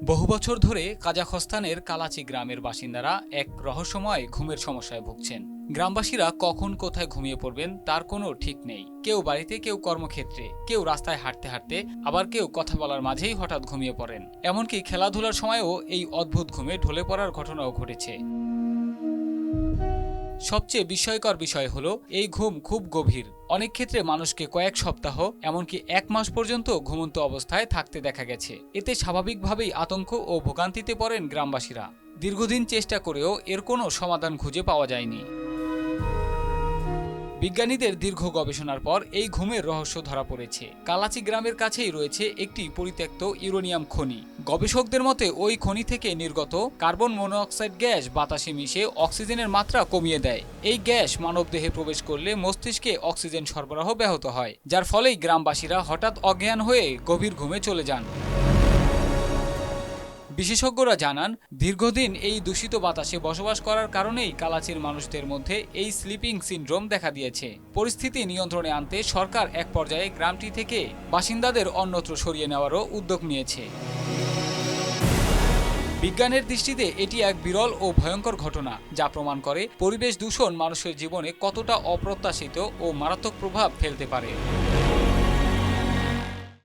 বহু বছর ধরে কাজাখস্তানের কালাচি গ্রামের বাসিন্দারা এক রহস্যময় ঘুমের সমস্যায় ভুগছেন। গ্রামবাসীরা কখন কোথায় ঘুমিয়ে পড়বেন তার কোনো ঠিক নেই। কেউ বাড়িতে, কেউ কর্মক্ষেত্রে, কেউ রাস্তায় হাঁটতে হাঁটতে, আবার কেউ কথা বলার মাঝেই হঠাৎ ঘুমিয়ে পড়েন। এমনকি খেলাধুলার সময়ও এই অদ্ভুত ঘুমে ঢলে পড়ার ঘটনাও ঘটেছে। সবচেয়ে বিস্ময়কর বিষয় হলো এই ঘুম খুব গভীর। অনেক ক্ষেত্রে মানুষকে কয়েক সপ্তাহ, এমনকি 1 মাস পর্যন্ত ঘুমন্ত অবস্থায় থাকতে দেখা গেছে। এতে স্বাভাবিকভাবেই আতঙ্ক ও ভোগান্তিতে পড়েন গ্রামবাসীরা। দীর্ঘদিন চেষ্টা করেও এর কোনো সমাধান খুঁজে পাওয়া যায়নি। বিজ্ঞানীদের দীর্ঘ গবেষণার পর এই ঘুমের রহস্য ধরা পড়েছে। কালাচি গ্রামের কাছেই রয়েছে একটি পরিত্যক্ত ইউরেনিয়াম খনি। গবেষকদের মতে ওই খনি থেকে নির্গত কার্বন মনোঅক্সাইড গ্যাস বাতাসে মিশে অক্সিজেনের মাত্রা কমিয়ে দেয়। এই গ্যাস মানবদেহে প্রবেশ করলে মস্তিষ্কে অক্সিজেন সরবরাহ ব্যাহত হয়, যার ফলেই গ্রামবাসীরা হঠাৎ অজ্ঞান হয়ে গভীর ঘুমে চলে যান। বিশেষজ্ঞরা জানান, দীর্ঘদিন এই দূষিত বাতাসে বসবাস করার কারণেই কালাচির মানুষদের মধ্যে এই স্লিপিং সিনড্রোম দেখা দিয়েছে। পরিস্থিতি নিয়ন্ত্রণে আনতে সরকার এক পর্যায়ে গ্রামটি থেকে বাসিন্দাদের অন্যত্র সরিয়ে নেওয়ারও উদ্যোগ নিয়েছে। বিজ্ঞানের দৃষ্টিতে এটি এক বিরল ও ভয়ঙ্কর ঘটনা, যা প্রমাণ করে পরিবেশ দূষণ মানুষের জীবনে কতটা অপ্রত্যাশিত ও মারাত্মক প্রভাব ফেলতে পারে।